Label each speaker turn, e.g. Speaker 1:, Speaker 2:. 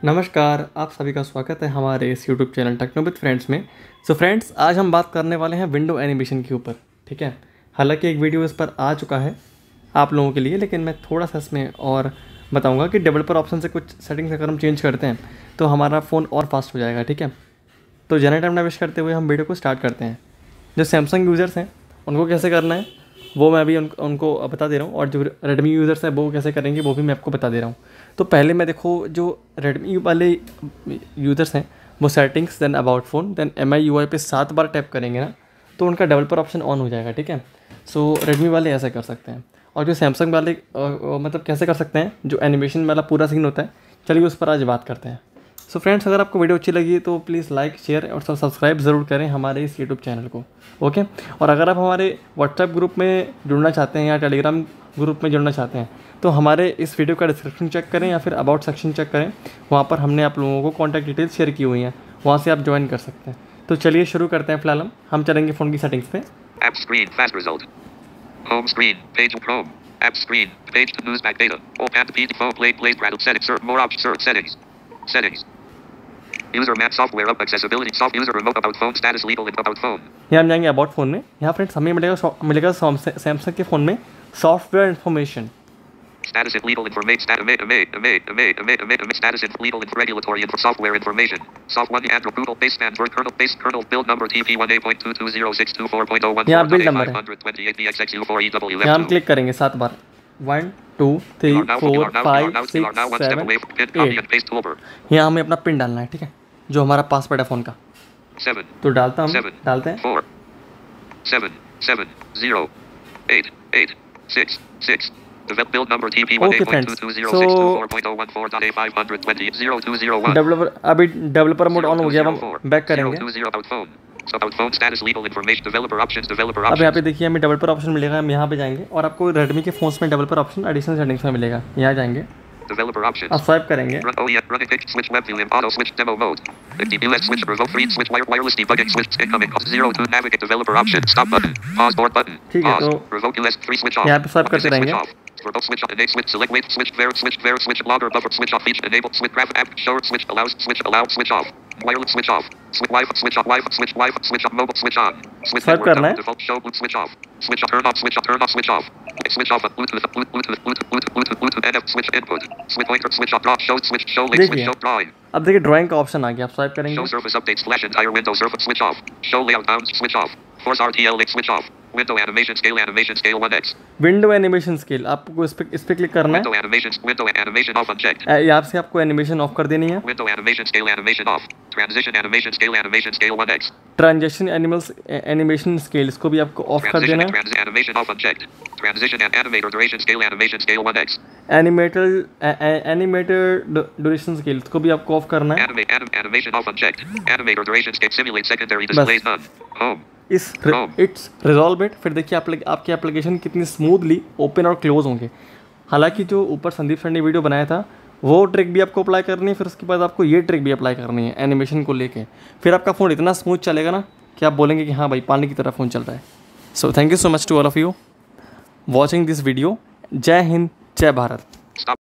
Speaker 1: नमस्कार, आप सभी का स्वागत है हमारे इस YouTube channel Techno with friends में। सो फ्रेंड्स, आज हम बात करने वाले हैं विंडो एनिमेशन के ऊपर। ठीक है, हालांकि एक वीडियो इस पर आ चुका है आप लोगों के लिए, लेकिन मैं थोड़ा सा इसमें और बताऊंगा कि डेवलपर ऑप्शन से कुछ सेटिंग्स अगर हम चेंज करते हैं तो हमारा फ़ोन और फास्ट हो जाएगा। ठीक है, तो ज़्यादा टाइम ना वेस्ट करते हुए हम वीडियो को स्टार्ट करते हैं। जो सैमसंग यूज़र्स हैं उनको कैसे करना है वो मैं अभी उनको बता दे रहा हूँ, और जो रेडमी यूज़र्स हैं वो कैसे करेंगे वो भी मैं आपको बता दे रहा हूँ। तो पहले मैं देखो, जो रेडमी वाले यूज़र्स हैं वो settings, then about phone, then MIUI पे 7 बार टैप करेंगे ना तो उनका डेवलपर ऑप्शन ऑन हो जाएगा। ठीक है, सो रेडमी वाले ऐसा कर सकते हैं। और जो सैमसंग वाले मतलब कैसे कर सकते हैं, जो एनिमेशन वाला पूरा सीन होता है, चलिए उस पर आज बात करते हैं। सो फ्रेंड्स, अगर आपको वीडियो अच्छी लगी तो प्लीज़ लाइक, शेयर और सब्सक्राइब ज़रूर करें हमारे इस यूट्यूब चैनल को। ओके, और अगर आप हमारे व्हाट्सएप ग्रुप में जुड़ना चाहते हैं या टेलीग्राम ग्रुप में जुड़ना चाहते हैं तो हमारे इस वीडियो का डिस्क्रिप्शन चेक करें या फिर अबाउट सेक्शन चेक करें, वहाँ पर हमने आप लोगों को कॉन्टैक्ट डिटेल्स शेयर की हुई हैं, वहाँ से आप ज्वाइन कर सकते हैं। तो चलिए शुरू करते हैं। फिलहाल हम चलेंगे फ़ोन की सेटिंग्स पे।
Speaker 2: App screen, fast result. Home screen, page of Chrome. App screen, page to news back data. Open the phone, play, rattle, settings, more options, settings. Settings. User map, software up, accessibility, soft user remote, about phone, status, legal, about phone.
Speaker 1: यहाँ हम जाएंगे about phone में। यहाँ friends हमें मिलेगा Samsung के phone में software information.
Speaker 2: Status in legal information. Status in legal and regulatory and software information. Soft 1 Android Google base stand word kernel base kernel build number TP1A.22062.4.01.
Speaker 1: यहाँ build number है,
Speaker 2: 528BXXU4EW.
Speaker 1: यहाँ हम click करेंगे 7 बार। 1 2 3 4 5 6 7 8। यहाँ हमें अपना pin डालना है। ठीक है, जो हमारा पासवर्ड है फ़ोन का।
Speaker 2: 7
Speaker 1: तो डालते हैं
Speaker 2: 4 7 7 0 8 8 6 6. Build number TP1A.22062.4.014.A520.02001.
Speaker 1: डेवलपर, अभी डेवलपर मोड ऑन हो गया। हम बैक करेंगे। अब यहाँ पे देखिए हमें डेवलपर ऑप्शन मिलेगा, हम यहाँ पे जाएंगे और आपको रेडमी के फोन्स में डेवलपर ऑप्शन एडिशनल सेटिंग्स में मिलेगा। यहाँ जाएंगे,
Speaker 2: Developer options.
Speaker 1: अब स्वाइप करेंगे।
Speaker 2: Switch web view auto switch demo mode. switch remote free switch wireless debugging switch incoming 0 to navigate developer option stop button pause board button
Speaker 1: ठीक है, तो
Speaker 2: revoke US free switch off.
Speaker 1: यहाँ पे swipe करते रहेंगे।
Speaker 2: Remote switch on enable switch select wait switch logger buffer switch off feature enable switch graph app show switch allows switch allowed switch off wireless switch off switch Wi-Fi switch off switch off mobile switch on switch
Speaker 1: swipe करना है।
Speaker 2: default show boot switch off switch off turn off switch off switch off Bluetooth NF switch input switch pointer switch off draw show switch show link switch show drawing.
Speaker 1: अब देखिए drawing का option आ गया, आप swipe करेंगे।
Speaker 2: Show surface updates flash entire window surface switch off show layout bounds switch off force RTL link switch off window animation scale 1x
Speaker 1: window animation scale, आपको इस पे click करना है।
Speaker 2: window animation off unchecked.
Speaker 1: यहाँ से आपको animation of कर देनी है।
Speaker 2: Window animation scale off. Transition animation scale 1x.
Speaker 1: Transaction animation scale, इसको भी आपको ऑफ कर देना है।
Speaker 2: Animation off unchecked. Transition and animator duration scale 1x.
Speaker 1: Animator duration scale, इसको भी आपको ऑफ करना है।
Speaker 2: Animation off unchecked. Animator duration scale simulate secondary displays none. Home.
Speaker 1: It's resolve it. फिर देखिए आपकी एप्लीकेशन कितनी स्मूथली ओपन और क्लोज होंगे। हालांकि जो ऊपर संदीप सर ने वीडियो बनाया था वो ट्रिक भी आपको अप्लाई करनी है, फिर उसके बाद आपको ये ट्रिक भी अप्लाई करनी है एनिमेशन को लेके। फिर आपका फ़ोन इतना स्मूथ चलेगा ना कि आप बोलेंगे कि हाँ भाई पानी की तरह फ़ोन चल रहा है। So thank you so much to all of you watching this video. जय हिंद, जय भारत।